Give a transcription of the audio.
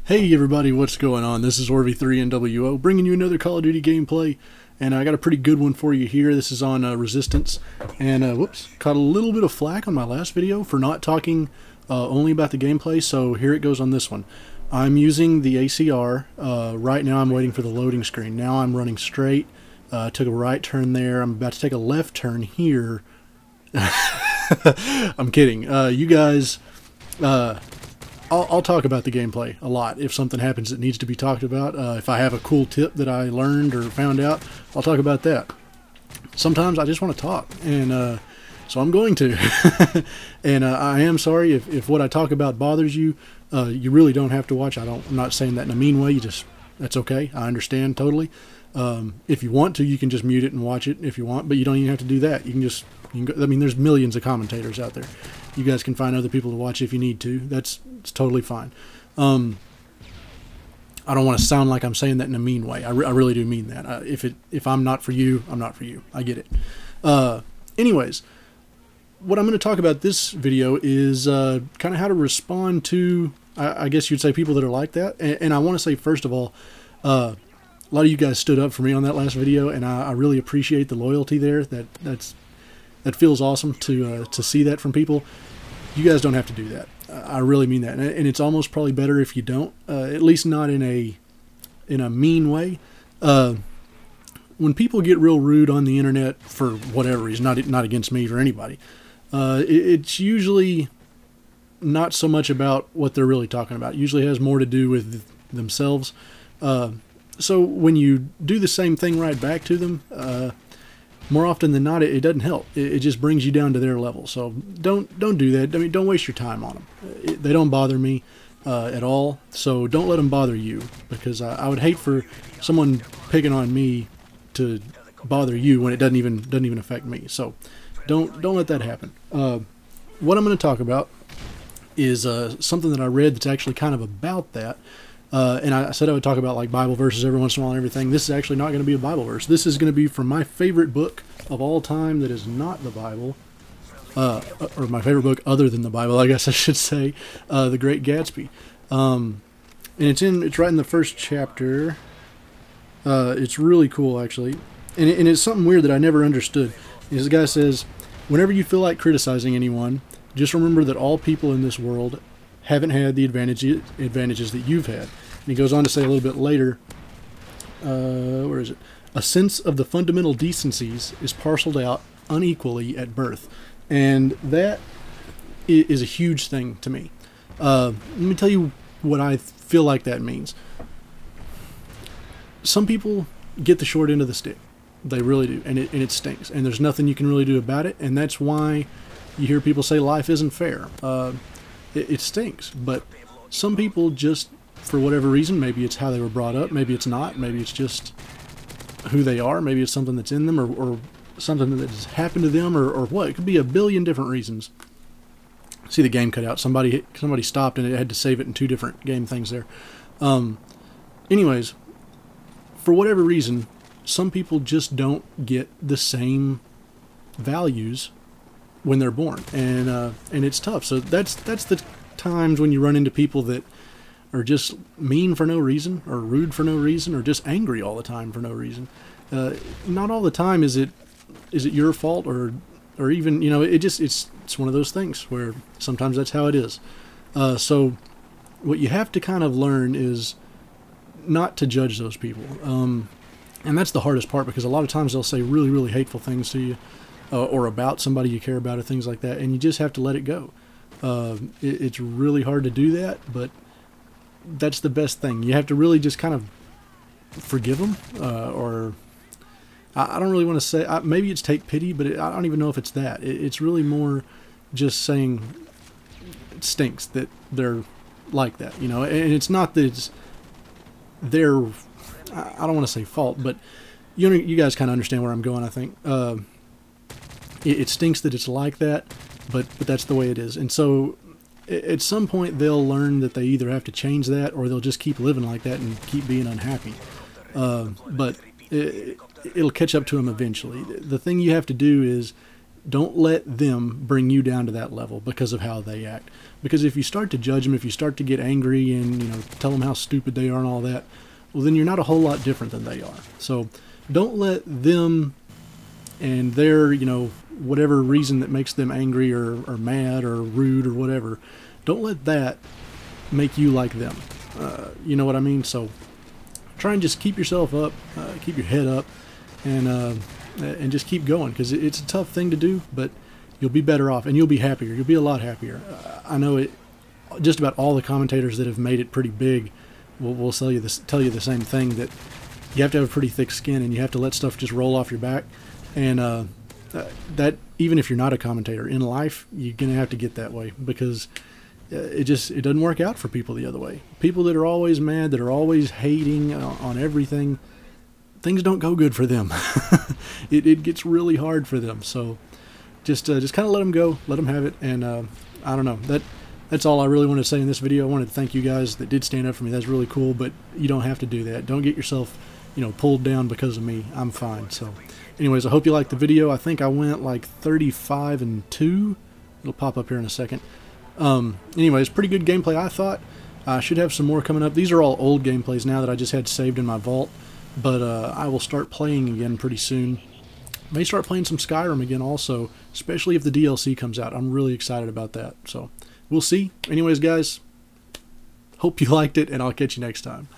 Hey everybody, what's going on? This is Orv3NWO bringing you another Call of Duty gameplay, and I got a pretty good one for you here. This is on Resistance, and whoops, caught a little bit of flack on my last video for not talking only about the gameplay, so here it goes on this one. I'm using the ACR. Right now I'm waiting for the loading screen. Now I'm running straight, took a right turn there, I'm about to take a left turn here. I'm kidding. You guys... I'll talk about the gameplay a lot if something happens that needs to be talked about. If I have a cool tip that I learned or found out, I'll talk about that. Sometimes I just want to talk, and so I'm going to. And I am sorry if what I talk about bothers you. You really don't have to watch. I'm not saying that in a mean way. That's okay. I understand totally. If you want to, you can just mute it and watch it if you want, but you don't even have to do that. You can go, I mean, there's millions of commentators out there. You guys can find other people to watch if you need to. It's totally fine. I don't want to sound like I'm saying that in a mean way. I really do mean that. If I'm not for you, I'm not for you. I get it. Anyways, what I'm going to talk about this video is kind of how to respond to, I guess you'd say, people that are like that. And I want to say, first of all, a lot of you guys stood up for me on that last video, and I really appreciate the loyalty there. That feels awesome to see that from people. You guys don't have to do that. I really mean that, and it's almost probably better if you don't. At least not in a mean way. When people get real rude on the internet for whatever reason, not against me or anybody, it's usually not so much about what they're really talking about. It usually has more to do with themselves. So when you do the same thing right back to them, more often than not, it doesn't help. It just brings you down to their level. So don't do that. I mean, don't waste your time on them. They don't bother me at all. So don't let them bother you, because I would hate for someone picking on me to bother you when it doesn't even affect me. So don't let that happen. What I'm going to talk about is something that I read that's actually kind of about that. And I said I would talk about like Bible verses every once in a while and everything. This is actually not going to be a Bible verse. This is going to be from my favorite book of all time that is not the Bible, or my favorite book other than the Bible, I guess I should say, The Great Gatsby. And it's right in the first chapter. It's really cool, actually, and it's something weird that I never understood. This guy says, whenever you feel like criticizing anyone, just remember that all people in this world haven't had the advantages that you've had. And he goes on to say a little bit later, where is it? A sense of the fundamental decencies is parceled out unequally at birth. And that is a huge thing to me. Let me tell you what I feel like that means. Some people get the short end of the stick. They really do. And it stinks. And there's nothing you can really do about it. And that's why you hear people say life isn't fair. It stinks, but some people just, for whatever reason, maybe it's how they were brought up, maybe it's not, maybe it's just who they are, maybe it's something that's in them, or something that has happened to them, or what. It could be a billion different reasons. See the game cut out. Somebody stopped and it had to save it in two different game things there. Anyways, for whatever reason, some people just don't get the same values when they're born, and it's tough. So that's the times when you run into people that are just mean for no reason, or rude for no reason, or just angry all the time for no reason. Not all the time is it your fault, or even, you know, it's one of those things where sometimes that's how it is. So what you have to kind of learn is not to judge those people, and that's the hardest part, because a lot of times they'll say really, really hateful things to you, or about somebody you care about, or things like that, and you just have to let it go. It's really hard to do that, but that's the best thing. You have to really just kind of forgive them, or I don't really want to say, maybe it's take pity, but I don't even know if it's that. It's really more just saying it stinks that they're like that, you know. And it's not that it's their, I don't want to say fault, but you guys kind of understand where I'm going, I think. It stinks that it's like that, but that's the way it is. And so at some point they'll learn that they either have to change that, or they'll just keep living like that and keep being unhappy. But it'll catch up to them eventually. The thing you have to do is don't let them bring you down to that level because of how they act. Because if you start to judge them, if you start to get angry and, you know, tell them how stupid they are and all that, well, then you're not a whole lot different than they are. So don't let them and their, you know, whatever reason that makes them angry or mad or rude or whatever, don't let that make you like them. You know what I mean? So try and just keep yourself up, keep your head up, and just keep going, because it's a tough thing to do, but you'll be better off and you'll be happier. You'll be a lot happier. I know it. Just about all the commentators that have made it pretty big will tell you the same thing, that you have to have a pretty thick skin and you have to let stuff just roll off your back. And that even if you're not a commentator in life, you're gonna have to get that way, because it doesn't work out for people the other way. People that are always mad, that are always hating on everything, things don't go good for them. It gets really hard for them. So just kind of let them go, let them have it. And I don't know, that's all I really wanted to say in this video. I wanted to thank you guys that did stand up for me. That's really cool, but you don't have to do that. Don't get yourself, you know, pulled down because of me. I'm fine. So anyways, I hope you liked the video. I think I went like 35-2. It'll pop up here in a second. Anyways, pretty good gameplay, I thought. I should have some more coming up. These are all old gameplays now that I just had saved in my vault, but I will start playing again pretty soon. May start playing some Skyrim again also, especially if the DLC comes out. I'm really excited about that. So we'll see. Anyways, guys, hope you liked it, and I'll catch you next time.